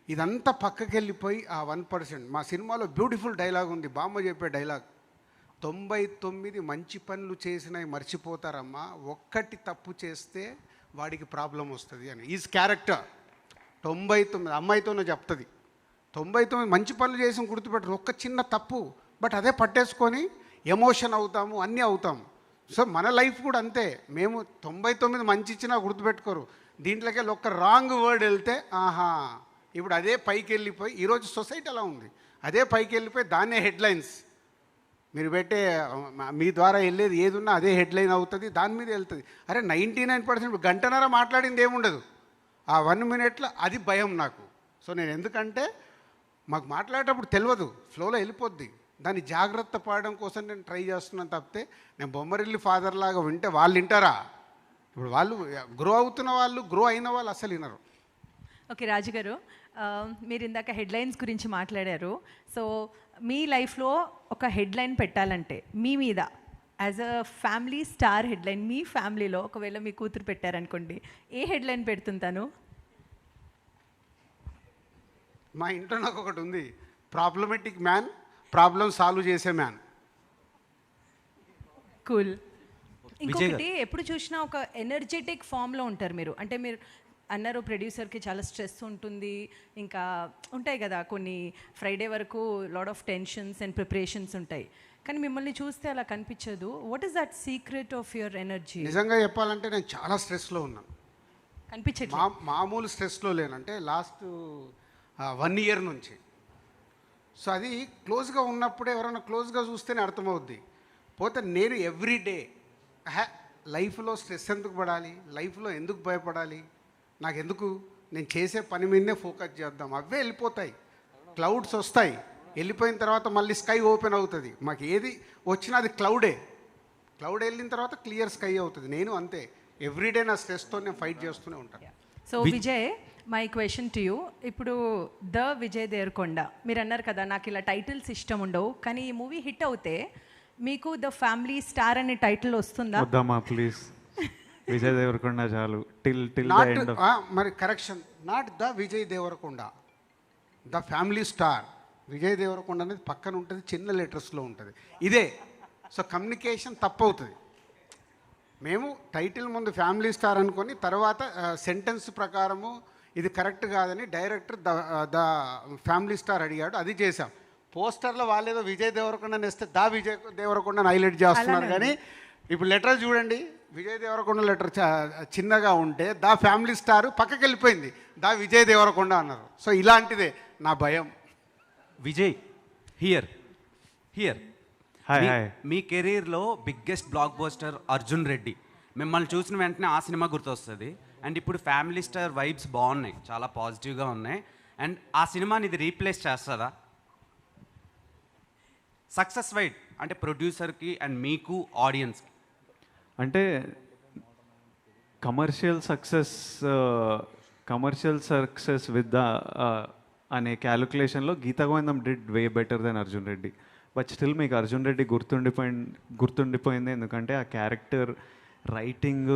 ఇదంతా పక్కకి వెళ్ళిపోయి ఆ 1%. మా సినిమాలో బ్యూటిఫుల్ డైలాగ్ ఉంది, బామ్మ చెప్పే డైలాగ్. 99 మంచి పనులు చేసినవి మర్చిపోతారమ్మా, ఒక్కటి తప్పు చేస్తే వాడికి ప్రాబ్లం వస్తుంది అని. ఈజ్ క్యారెక్టర్ 99 అమ్మాయితోనే చెప్తుంది. 99 మంచి పనులు చేసి గుర్తుపెట్టరు, ఒక్క చిన్న తప్పు బట్ అదే పట్టేసుకొని ఎమోషన్ అవుతాము, అన్నీ అవుతాము. సో మన లైఫ్ కూడా అంతే. మేము 99 మంచి ఇచ్చినా గుర్తుపెట్టుకోరు, దీంట్లోకి వెళ్ళి ఒక్క రాంగ్ వర్డ్ వెళ్తే ఆహా, ఇప్పుడు అదే పైకి వెళ్ళిపోయి, ఈరోజు సొసైటీ అలా ఉంది, అదే పైకి వెళ్ళిపోయి దాన్నే హెడ్లైన్స్. మీరు పెట్టే మీ ద్వారా వెళ్ళేది ఏది ఉన్నా అదే హెడ్లైన్ అవుతుంది, దాని మీద వెళ్తుంది. అరే 99% గంటన్నర మాట్లాడింది ఏముండదు, ఆ 1 మినిట్లో అది భయం నాకు. సో నేను ఎందుకంటే మాకు మాట్లాడేటప్పుడు తెలియదు, ఫ్లోలో వెళ్ళిపోద్ది, దాన్ని జాగ్రత్త పడడం కోసం నేను ట్రై చేస్తున్నాను తప్పితే నేను బొమ్మరిల్లి ఫాదర్ లాగా వింటే వాళ్ళు వింటారా? ఇప్పుడు వాళ్ళు గ్రో అవుతున్న వాళ్ళు, గ్రో అయిన వాళ్ళు అసలు వినరు. ఓకే రాజుగారు, మీరు ఇందాక హెడ్లైన్స్ గురించి మాట్లాడారు. సో మీ లైఫ్లో ఒక హెడ్లైన్ పెట్టాలంటే మీ మీద as a family star headline, మీ ఫ్యామిలీలో ఒకవేళ మీ కూతురు పెట్టారనుకోండి, ఏ హెడ్లైన్ పెడుతుంటాను? మా ఇంట్లో నాకు ఒకటి ఉంది, ప్రాబ్లమెటిక్ మ్యాన్, ప్రాబ్లం సాల్వ్ చేసే మ్యాన్. కూల్. ఇంకొకటి, ఎప్పుడు చూసినా ఒక ఎనర్జెటిక్ ఫామ్లో ఉంటారు మీరు. అంటే మీరు అన్నారు ప్రొడ్యూసర్కి చాలా స్ట్రెస్ ఉంటుంది, ఇంకా ఉంటాయి కదా కొన్ని, ఫ్రైడే వరకు lot of tensions and preparations ఉంటాయి, కానీ మిమ్మల్ని చూస్తే అలా కనిపించదు. What is that secret of your energy? నిజంగా చెప్పాలంటే నేను చాలా స్ట్రెస్లో ఉన్నాను. కనిపించట్లేదు. మామూలు స్ట్రెస్లో లేనంటే లాస్ట్ 1 ఇయర్ నుంచి. సో అది క్లోజ్గా ఉన్నప్పుడే, ఎవరైనా క్లోజ్గా చూస్తేనే అర్థమవుద్ది. పోతే నేను ఎవ్రీడే లైఫ్లో స్ట్రెస్ ఎందుకు పడాలి, లైఫ్లో ఎందుకు భయపడాలి, నాకెందుకు, నేను చేసే పని మీదనే ఫోకస్ చేద్దాం, అవే వెళ్ళిపోతాయి, క్లౌడ్స్ వస్తాయి, వెళ్ళిపోయిన తర్వాత మళ్ళీ స్కై ఓపెన్ అవుతుంది. మాకు ఏది వచ్చినా అది క్లౌడ్ వెళ్ళిన తర్వాత క్లియర్ స్కై అవుతుంది. నేను అంతే, ఎవ్రీడే నా స్ట్రెస్తో నేను ఫైట్ చేస్తూనే ఉంటాను. So Vijay, my question to you, ఇప్పుడు ద విజయ్ దేవరకొండ, మీరు అన్నారు కదా నాకు ఇలా టైటిల్స్ ఇష్టం ఉండవు, కానీ ఈ మూవీ హిట్ అవుతే మీకు ద ఫ్యామిలీ స్టార్ అనే టైటిల్ వస్తుందా? వద్దామా ప్లీజ్, విజయ్ దేవరకొండ చాలు. మరి correction, not the Vijay Deverakonda, the family star. Vijay Deverakonda అనేది పక్కన ఉంటుంది, చిన్న లెటర్స్లో ఉంటుంది, ఇదే. సో కమ్యూనికేషన్ తప్పు అవుతుంది. మేము టైటిల్ ముందు ఫ్యామిలీ స్టార్ అనుకొని తర్వాత సెంటెన్స్ ప్రకారము ఇది కరెక్ట్ కాదని డైరెక్టర్ ద ఫ్యామిలీ స్టార్ అడిగాడు, అది చేశాం. పోస్టర్లో వాళ్ళేదో విజయ్ దేవరకొండ నేస్తే దా విజయ్ దేవరకొండని హైలైట్ చేస్తున్నారు, కానీ ఇప్పుడు లెటర్ చూడండి, విజయ్ దేవరకొండ లెటర్ చిన్నగా ఉంటే దా ఫ్యామిలీ స్టార్ పక్కకి వెళ్ళిపోయింది, దా విజయ్ దేవరకొండ అన్నారు. సో ఇలాంటిదే నా భయం. Vijay here hi hi. మీ కెరీర్లో biggest blockbuster Arjun Reddy, మిమ్మల్ని చూసిన వెంటనే ఆ సినిమా గుర్తొస్తుంది. అండ్ ఇప్పుడు ఫ్యామిలీ స్టార్ వైబ్స్ బాగున్నాయి, చాలా పాజిటివ్గా ఉన్నాయి. అండ్ ఆ సినిమాని ఇది రీప్లేస్ చేస్తుందా? సక్సెస్ వైడ్ అంటే ప్రొడ్యూసర్కి అండ్ మీకు ఆడియన్స్కి. అంటే కమర్షియల్ సక్సెస్ విత్ ద అనే క్యాలిక్యులేషన్లో Geetha Govindam did way better than Arjun Reddy. But still మీకు అర్జున్ రెడ్డి గుర్తుండిపోయింది ఎందుకంటే ఆ క్యారెక్టర్ రైటింగ్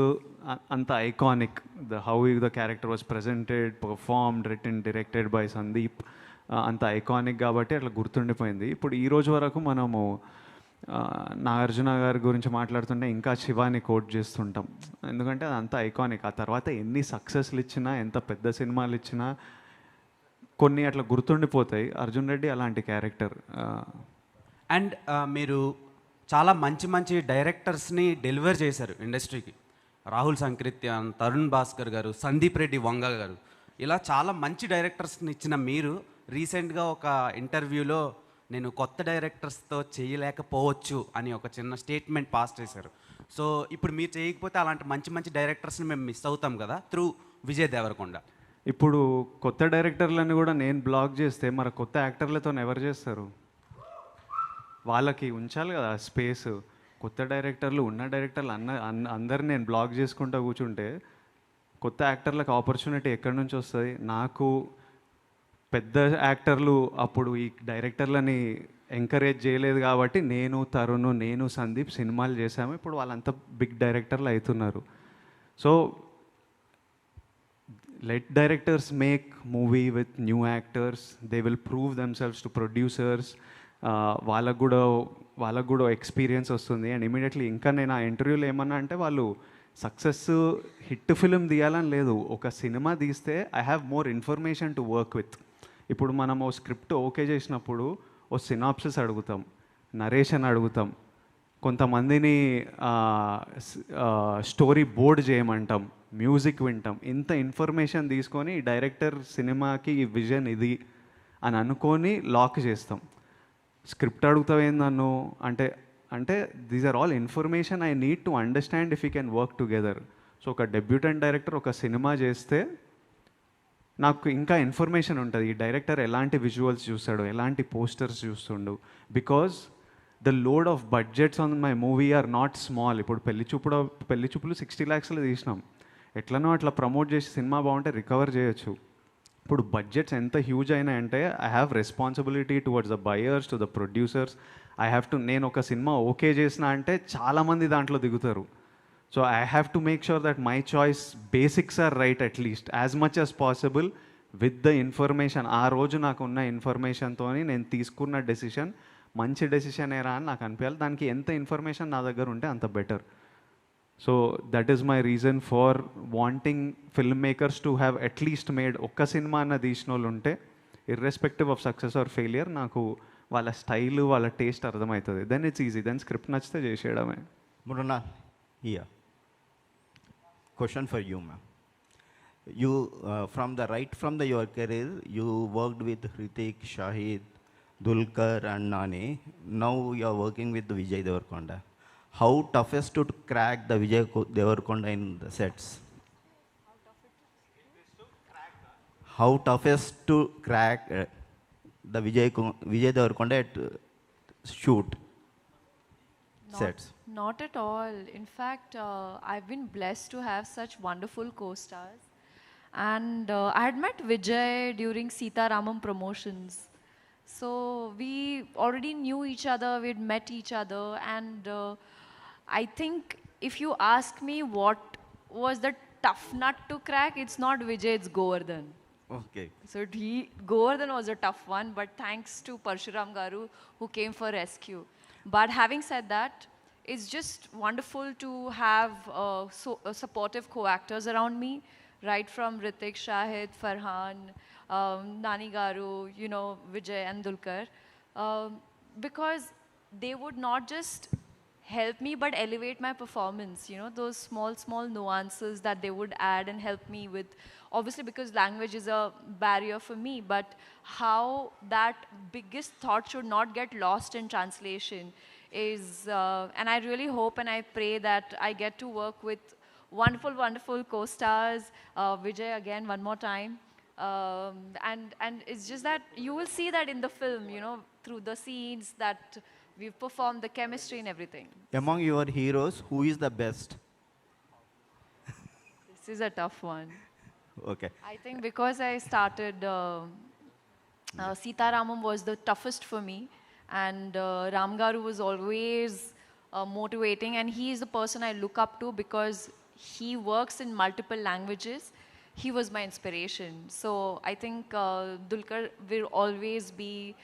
అంత iconic, how the character was presented, performed, written, directed by Sandeep, అంత ఐకానిక్ కాబట్టి అట్లా గుర్తుండిపోయింది. ఇప్పుడు ఈ రోజు వరకు మనము నాగార్జున గారి గురించి మాట్లాడుతుంటే ఇంకా శివాని కోట్ చేస్తుంటాం, ఎందుకంటే అది అంత ఐకానిక్. ఆ తర్వాత ఎన్ని సక్సెస్లు ఇచ్చినా, ఎంత పెద్ద సినిమాలు ఇచ్చినా కొన్ని అట్లా గుర్తుండిపోతాయి. అర్జున్ రెడ్డి అలాంటి క్యారెక్టర్. అండ్ మీరు చాలా మంచి మంచి డైరెక్టర్స్ని డెలివర్ చేశారు ఇండస్ట్రీకి. రాహుల్ సంకృత్యాన్, తరుణ్ భాస్కర్ గారు, సందీప్ రెడ్డి వంగ గారు, ఇలా చాలా మంచి డైరెక్టర్స్ని ఇచ్చిన మీరు రీసెంట్గా ఒక ఇంటర్వ్యూలో నేను కొత్త డైరెక్టర్స్తో చేయలేకపోవచ్చు అని ఒక చిన్న స్టేట్మెంట్ పాస్ చేశారు. సో ఇప్పుడు మీరు చేయకపోతే అలాంటి మంచి మంచి డైరెక్టర్స్ని మేము మిస్ అవుతాం కదా త్రూ విజయ్ దేవరకొండ. ఇప్పుడు కొత్త డైరెక్టర్లను కూడా నేను బ్లాక్ చేస్తే మరి కొత్త యాక్టర్లతో ఎవరు చేస్తారు? వాళ్ళకి ఉంచాలి కదా స్పేస్. కొత్త డైరెక్టర్లు, ఉన్న డైరెక్టర్లు అందరిని నేను బ్లాక్ చేసుకుంటూ కూర్చుంటే కొత్త యాక్టర్లకు ఆపర్చునిటీ ఎక్కడి నుంచి వస్తుంది? నాకు పెద్ద యాక్టర్లు అప్పుడు ఈ డైరెక్టర్లని ఎంకరేజ్ చేయలేదు కాబట్టి నేను సందీప్ సినిమాలు చేశాము. ఇప్పుడు వాళ్ళంతా బిగ్ డైరెక్టర్లు అవుతున్నారు. So let directors make movie with new actors. They will prove themselves to producers. వాళ్ళకు కూడా ఎక్స్పీరియన్స్ వస్తుంది. అండ్ ఇమీడియట్లీ ఇంకా నేను ఆ ఇంటర్వ్యూలో ఏమన్నా అంటే వాళ్ళు సక్సెస్ హిట్ ఫిలిం తీయాలని లేదు, ఒక సినిమా తీస్తే I have more information to work with. ఇప్పుడు మనం ఓ స్క్రిప్ట్ ఓకే చేసినప్పుడు ఓ సినాప్సిస్ అడుగుతాం, నరేషన్ అడుగుతాం, కొంతమందిని స్టోరీ బోర్డ్ చేయమంటాం, మ్యూజిక్ వింటాం. ఇంత ఇన్ఫర్మేషన్ తీసుకొని డైరెక్టర్ సినిమాకి ఈ విజన్ ఇది అని అనుకొని లాక్ చేస్తాం. స్క్రిప్ట్ అడుగుతావేంది నన్ను అంటే అంటే these are all information I need to understand if you can work together. So ఒక డెబ్యూటెంట్ డైరెక్టర్ ఒక సినిమా చేస్తే నాకు ఇంకా ఇన్ఫర్మేషన్ ఉంటుంది, ఈ డైరెక్టర్ ఎలాంటి విజువల్స్ చూస్తాడు, ఎలాంటి పోస్టర్స్ చూస్తుండు. Because the load of budgets on my movie are not small. ఇప్పుడు పెళ్లి చూపులు 60 lakhsలో తీసినాం, ఎట్లనో అట్లా ప్రమోట్ చేసి సినిమా బాగుంటే రికవర్ చేయొచ్చు. ఇప్పుడు బడ్జెట్స్ ఎంత హ్యూజ్ అయినాయంటే I have responsibility towards the buyers, to the producers. I have to, నేను ఒక సినిమా ఓకే చేసిన అంటే చాలామంది దాంట్లో దిగుతారు. So I have to make sure that my choice basics are right at least as much as possible with the information. ఆ రోజు నాకు ఉన్న ఇన్ఫర్మేషన్తో నేను తీసుకున్న డెసిషన్ మంచి డెసిషన్ ఏరా అని నాకు అనిపించాలి. దానికి ఎంత ఇన్ఫర్మేషన్ నా దగ్గర ఉంటే అంత better. So that is my reason for wanting film makers to have at least made ఒక్క సినిమా అన్న తీసిన వాళ్ళు ఉంటే, irrespective of success or failure, నాకు వాళ్ళ స్టైల్ వాళ్ళ టేస్ట్ అర్థమవుతుంది. Then it's easy, then script నచ్చితే చేసేయడమే. Mrunal, here. Question for you, ma'am. You, from your career, you worked with Hrithik, Shahid, Dulquer and Nani. Now you are working with Vijay Devarkonda. How toughest to crack the Vijay Devarkonda in the sets? How toughest to crack the Vijay Devarkonda at shoot sets? Not at all. In fact, I've been blessed to have such wonderful co-stars. And I had met Vijay during Sita Ramam promotions. So we already knew each other, we'd met each other. And I think if you ask me what was the tough nut to crack, it's not Vijay, it's Govardhan. Okay. So Govardhan was a tough one, but thanks to Parshuram Garu who came for rescue. But having said that, it's just wonderful to have supportive co-actors around me, right from Hrithik, Shahid, Farhan, Nani Garu, you know, Vijay and Dulquer, because they would not just help me but elevate my performance, you know, those small nuances that they would add and help me with. Obviously, because language is a barrier for me, but how that biggest thought should not get lost in translation is, and I really hope and I pray that I get to work with wonderful co-stars, Vijay again one more time, and it's just that you will see that in the film, you know, through the scenes that we've performed, the chemistry and everything. Among your heroes, who is the best? This is a tough one. Okay. I think because I started, Sita Ramam was the toughest for me, and Ram Garu was always motivating, and he is the person I look up to because he works in multiple languages. He was my inspiration. So I think Dulquer will always be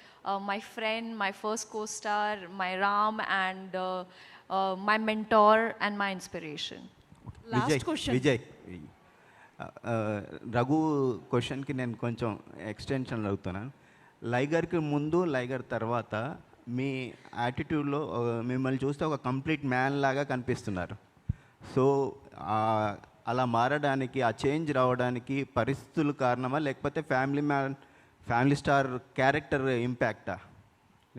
my friend, my first co-star, my Ram, and my mentor and my inspiration. Last question. Vijay. Raghu క్వశ్చన్కి నేను కొంచెం extension అడుగుతున్నాను. లైగర్కి ముందు లైగర్ తర్వాత మీ యాటిట్యూడ్లో మిమ్మల్ని చూస్తే ఒక complete man లాగా కనిపిస్తున్నారు. సో అలా మారడానికి, ఆ చేంజ్ రావడానికి పరిస్థితులు కారణమా, లేకపోతే ఫ్యామిలీ స్టార్ క్యారెక్టర్ ఇంపాక్టా?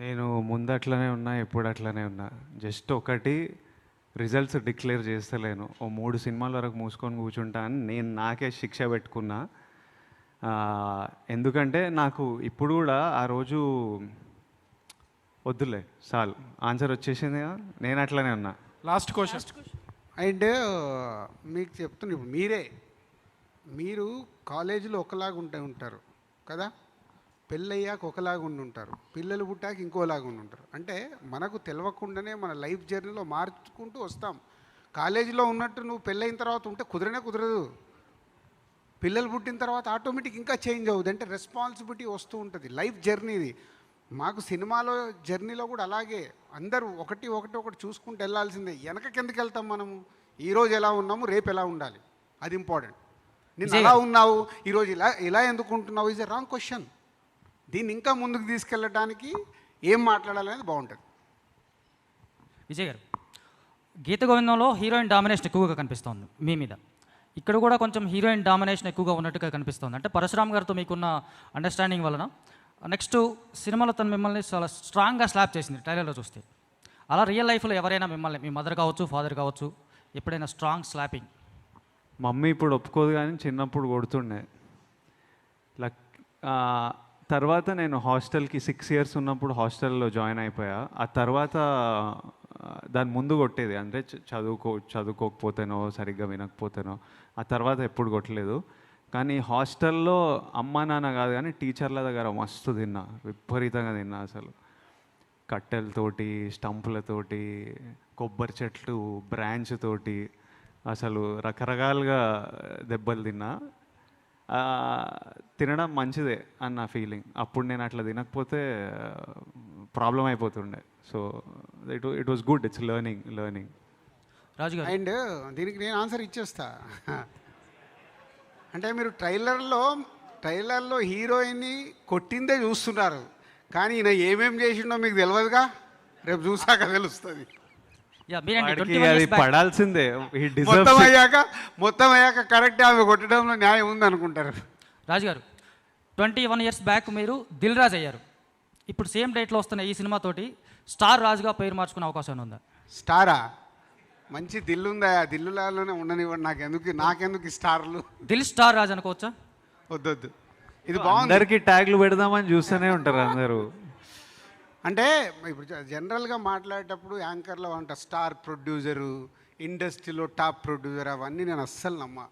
నేను ముందు అట్లనే ఉన్నా, ఎప్పుడు అట్లనే ఉన్నా. జస్ట్ ఒకటి, రిజల్ట్స్ డిక్లేర్ చేస్తలేను. ఓ 3 సినిమాల వరకు మూసుకొని కూర్చుంటా అని నేను నాకే శిక్ష పెట్టుకున్నా. ఎందుకంటే నాకు ఇప్పుడు కూడా ఆ రోజు వద్దులే చాలు ఆన్సర్ వచ్చేసింది కదా, నేను అట్లనే ఉన్నా. Last question. అండ్ మీకు చెప్తున్నా, ఇప్పుడు మీరు కాలేజీలో ఒకలాగా ఉంటారు కదా, పెళ్ళయ్యాక ఒకలాగా ఉంటారు, పిల్లలు పుట్టాక ఇంకోలాగా ఉంటారు. అంటే మనకు తెలియకుండానే మన లైఫ్ జర్నీలో మార్చుకుంటూ వస్తాం. కాలేజీలో ఉన్నట్టు నువ్వు పెళ్ళైన తర్వాత ఉంటే కుదరదు. పిల్లలు పుట్టిన తర్వాత ఆటోమేటిక్ ఇంకా చేంజ్ అవుతుంది. అంటే రెస్పాన్సిబిలిటీ వస్తూ ఉంటుంది. లైఫ్ జర్నీది. మాకు సినిమాలో జర్నీలో కూడా అలాగే అందరూ ఒకటి చూసుకుంటూ వెళ్ళాల్సిందే. వెనక కిందకి వెళ్తాం మనము. ఈరోజు ఎలా ఉన్నాము, రేపు ఎలా ఉండాలి, అది ఇంపార్టెంట్. నిన్ను ఎలా ఉన్నావు, ఈరోజు ఇలా ఎందుకు ఉంటున్నావు ఈజ్ ఎ రాంగ్ క్వశ్చన్. దీన్ని ఇంకా ముందుకు తీసుకెళ్ళడానికి ఏం మాట్లాడాలనేది బాగుంటుంది. విజయ్ గారు, గీత గోవిందంలో హీరోయిన్ డామినేషన్ ఎక్కువగా కనిపిస్తోంది మీ మీద. ఇక్కడ కూడా కొంచెం హీరోయిన్ డామినేషన్ ఎక్కువగా ఉన్నట్టుగా కనిపిస్తుంది. అంటే పరశురామ్ గారితో మీకున్న అండర్స్టాండింగ్ వలన నెక్స్ట్ సినిమాలో తను మిమ్మల్ని చాలా స్ట్రాంగ్గా స్లాప్ చేసింది ట్రైలర్లో చూస్తే. అలా రియల్ లైఫ్లో ఎవరైనా మిమ్మల్ని, మీ మదర్ కావచ్చు, ఫాదర్ కావచ్చు, ఎప్పుడైనా స్ట్రాంగ్ స్లాపింగ్? మమ్మీ ఇప్పుడు ఒప్పుకోదు కానీ చిన్నప్పుడు కొడుతుండే. లక్ తర్వాత నేను హాస్టల్కి 6 years ఉన్నప్పుడు హాస్టల్లో జాయిన్ అయిపోయా. ఆ తర్వాత దాని ముందు కొట్టేది, అంటే చదువుకోకపోతేనో సరిగ్గా వినకపోతేనో. ఆ తర్వాత ఎప్పుడు కొట్టలేదు. కానీ హాస్టల్లో అమ్మా నాన్న కాదు కానీ టీచర్ల దగ్గర మస్తు తిన్నా, విపరీతంగా తిన్నా. అసలు కట్టెలతోటి, స్టంపులతోటి, కొబ్బరి చెట్లు బ్రాంచ్ తోటి అసలు రకరకాలుగా దెబ్బలు తిన్నా. తినడం మంచిదే అన్న ఫీలింగ్. అప్పుడు నేను అట్లా తినకపోతే ప్రాబ్లం అయిపోతుండే. So it was good. It's learning. రాజుగారు, అండ్ దీనికి నేను ఆన్సర్ ఇచ్చేస్తా. అంటే మీరు ట్రైలర్లో హీరోయిన్ని కొట్టిందే చూస్తున్నారు, కానీ ఈయన ఏమేం చేసిండో మీకు తెలియదుగా. రేపు చూసాక తెలుస్తుంది. అది పడాల్సిందే. మొత్తం అయ్యాక కరెక్ట్ ఆమె కొట్టడంలో న్యాయం ఉంది అనుకుంటారు. రాజుగారు, 21 years బ్యాక్ మీరు దిల్ రాజు అయ్యారు. ఇప్పుడు సేమ్ డేట్లో వస్తున్న ఈ సినిమాతోటి స్టార్ రాజుగా పేరు మార్చుకునే అవకాశం ఉందా? స్టారా? మంచి దిల్లు ఉందా? దిల్లులాలోనే ఉండనివ్వండి. నాకెందుకు స్టార్లు? దిల్ స్టార్ రాజు అనుకోవచ్చా? వద్దొద్దు, ఇది బాగుంది. అందరికి ట్యాగ్లు పెడదామని చూస్తూనే ఉంటారు అందరూ. అంటే ఇప్పుడు జనరల్గా మాట్లాడేటప్పుడు యాంకర్లో అంట స్టార్ ప్రొడ్యూసరు, ఇండస్ట్రీలో టాప్ ప్రొడ్యూసర్, అవన్నీ నేను అస్సలు నమ్మా.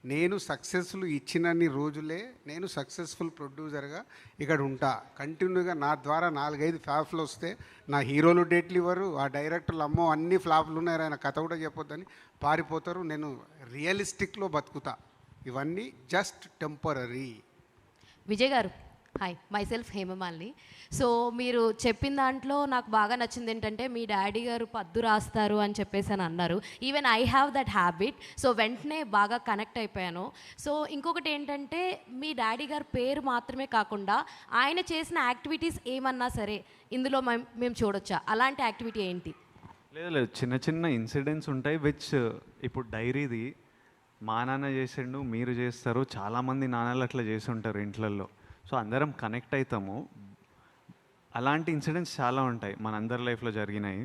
నేను సక్సెస్ఫుల్ ఇచ్చినన్ని రోజులే నేను సక్సెస్ఫుల్ ప్రొడ్యూసర్గా ఇక్కడ ఉంటా. కంటిన్యూగా నా ద్వారా 4-5 ఫ్లాప్లు వస్తే నా హీరోలు డేట్లు ఇవ్వరు, ఆ డైరెక్టర్లు అమ్మో అన్ని ఫ్లాప్లు ఉన్నాయి ఆయన కథ కూడా చెప్పొద్దని పారిపోతారు. నేను రియలిస్టిక్లో బతుకుతా. ఇవన్నీ జస్ట్ టెంపరరీ. విజయ్ గారు, హాయ్, మైసెల్ఫ్ హేమమాలిని. సో మీరు చెప్పిన దాంట్లో నాకు బాగా నచ్చింది ఏంటంటే మీ డాడీ గారు పద్దు రాస్తారు అని చెప్పేసి అని అన్నారు. Even I have that habit. So వెంటనే బాగా కనెక్ట్ అయిపోయాను. సో ఇంకొకటి ఏంటంటే మీ డాడీ గారి పేరు మాత్రమే కాకుండా ఆయన చేసిన యాక్టివిటీస్ ఏమన్నా సరే ఇందులో మేము చూడొచ్చా? అలాంటి యాక్టివిటీ ఏంటి? లేదు, చిన్న చిన్న ఇన్సిడెంట్స్ ఉంటాయి విచ్ ఇప్పుడు డైరీది మా నాన్న చేసిండు, మీరు చేస్తారు, చాలామంది నాన్నలు అట్లా చేసి ఉంటారు ఇంట్లల్లో. సో అందరం కనెక్ట్ అవుతాము. అలాంటి ఇన్సిడెంట్స్ చాలా ఉంటాయి మనందరి లైఫ్లో జరిగినాయి.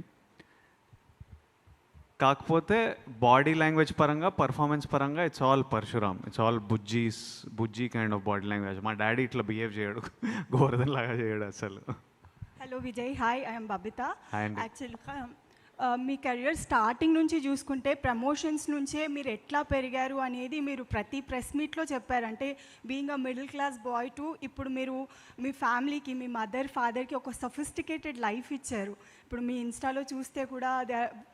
కాకపోతే బాడీ లాంగ్వేజ్ పరంగా, పర్ఫార్మెన్స్ పరంగా it's all Parasuram. It's all Bujji kind of body language. మా డాడీ ఇట్లా బిహేవ్ చేయడు, గోవర్ధన్ లాగా చేయడు అసలు. Hello Vijay, hi, I'm Babitha. Hi అండి. యాక్చువల్గా మీ కెరియర్ స్టార్టింగ్ నుంచి చూసుకుంటే ప్రమోషన్స్ నుంచే మీరు ఎట్లా పెరిగారు అనేది మీరు ప్రతి ప్రెస్ మీట్లో చెప్పారు. అంటే being a middle class boy to ఇప్పుడు మీరు మీ ఫ్యామిలీకి, మీ మదర్ ఫాదర్కి ఒక సఫిస్టికేటెడ్ లైఫ్ ఇచ్చారు. ఇప్పుడు మీ ఇన్స్టాలో చూస్తే కూడా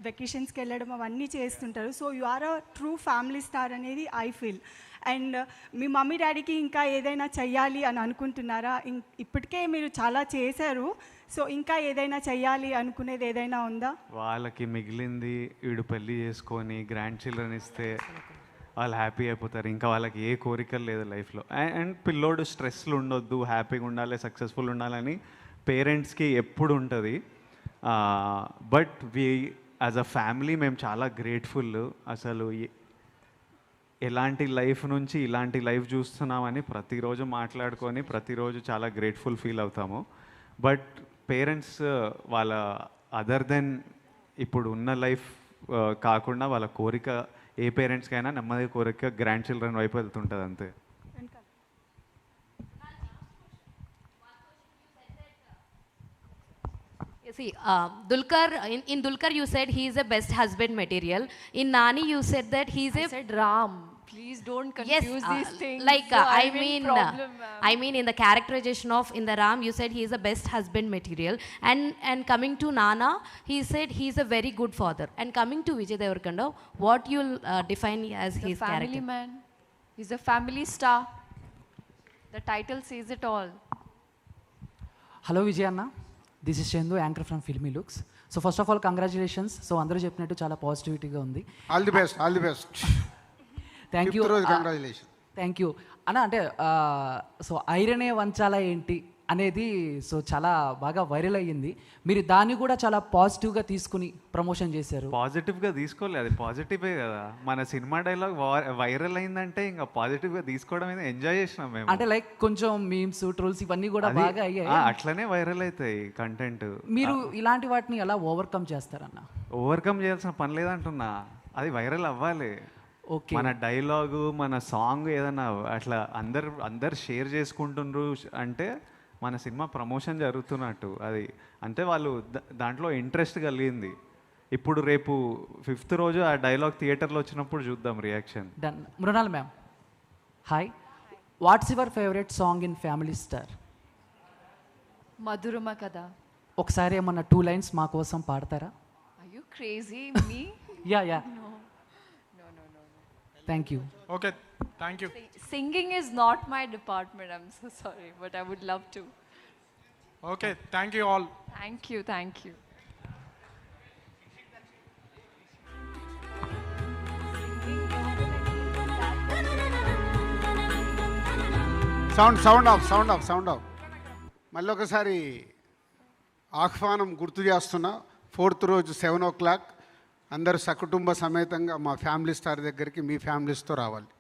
వెకేషన్స్కి వెళ్ళడం అవన్నీ చేస్తుంటారు. So you are a true family star అనేది ఐ ఫీల్. అండ్ మీ మమ్మీ డాడీకి ఇంకా ఏదైనా చెయ్యాలి అని అనుకుంటున్నారా? ఇప్పటికే మీరు చాలా చేశారు, సో ఇంకా ఏదైనా చెయ్యాలి అనుకునేది ఏదైనా ఉందా? వాళ్ళకి మిగిలింది వీడు పెళ్ళి చేసుకొని గ్రాండ్ చిల్డ్రన్ ఇస్తే వాళ్ళు హ్యాపీ అయిపోతారు. ఇంకా వాళ్ళకి ఏ కోరికలు లేదు లైఫ్లో. అండ్ పిల్లోడు స్ట్రెస్లు ఉండొద్దు, హ్యాపీగా ఉండాలి, సక్సెస్ఫుల్ ఉండాలని పేరెంట్స్కి ఎప్పుడు ఉంటుంది. బట్ యాజ్ అ ఫ్యామిలీ మేము చాలా గ్రేట్ఫుల్. అసలు ఎలాంటి లైఫ్ నుంచి ఇలాంటి లైఫ్ చూస్తున్నామని ప్రతిరోజు మాట్లాడుకొని ప్రతిరోజు చాలా గ్రేట్ఫుల్ ఫీల్ అవుతాము. బట్ పేరెంట్స్ వాళ్ళ అదర్ దెన్ ఇప్పుడు ఉన్న లైఫ్ కాకుండా వాళ్ళ కోరిక ఏ పేరెంట్స్కైనా నెమ్మది కోరిక గ్రాండ్ చిల్డ్రన్ వైపు వెళ్తుంటుంది అంతే. See, Dulquer, in Dulquer you said he is a best husband material. In Nani you said that he's I said Ram. Please don't confuse these things. Like So I I'm in mean, problem, I mean in the characterization of in the Ram you said he is a best husband material. And coming to Nana, he said he is a very good father. And coming to Vijay Devarkonda, what you'll define as the his family character? man. He's a family star. The title says it all. Hello Vijay అన్న, this is Chandu, anchor from filmy looks. So first of all congratulations. So అందరూ చెప్పినట్టు చాలా పాజిటివిటీగా ఉంది. All the best, all the best. Thank you. Congratulation. Thank you అన్న. అంటే so ఐరనే వంచాలా ఏంటి అనేది సో చాలా బాగా వైరల్ అయ్యింది. మీరు దాన్ని కూడా చాలా పాజిటివ్గా తీసుకుని ప్రమోషన్ చేశారు. పాజిటివ్గా తీసుకోలేదు, అది పాజిటివే కదా. మన సినిమా డైలాగ్ వైరల్ అయిందంటే ఇంకా పాజిటివ్గా తీసుకోవడం మీద ఎంజాయ్ చేసినాం మేము. అంటే లైక్ కొంచెం మీమ్స్, ట్రోల్స్ ఇవన్నీ కూడా బాగా అయ్యాయి. అట్లనే వైరల్ అవుతాయి కంటెంట్. మీరు ఇలాంటి వాటిని ఎలా ఓవర్కమ్ చేస్తారన్న? ఓవర్కమ్ చేయాల్సిన పని లేదంటున్నా, అది వైరల్ అవ్వాలి. ఓకే. మన డైలాగు, మన సాంగ్ ఏదైనా అట్లా అందరు షేర్ చేసుకుంటుండ్రు అంటే మన సినిమా ప్రమోషన్ జరుగుతున్నట్టు. అది అంటే వాళ్ళు దాంట్లో ఇంట్రెస్ట్ కలిగింది. ఇప్పుడు రేపు 5th రోజు ఆ డైలాగ్ థియేటర్లో వచ్చినప్పుడు చూద్దాం reaction. Done. Mrunal ma'am, hi. What's your favourite song in family star? Madhurama Kada. ఒకసారి ఏమన్నా 2 లైన్స్ మా కోసం పాడతారా? Are you crazy? Me? Yeah yeah. No. Thank you. Okay, thank you. Singing is not my department. I'm so sorry, but I would love to. Okay, thank you all. Thank you, thank you. Sound of. మళ్ళీ ఒకసారి ఆహ్వానం గుర్తు చేస్తున్నా. 4th రోజు 7 o'clock అందరూ సకుటుంబ సమేతంగా మా family star దగ్గరికి మీ ఫ్యామిలీస్తో రావాలి.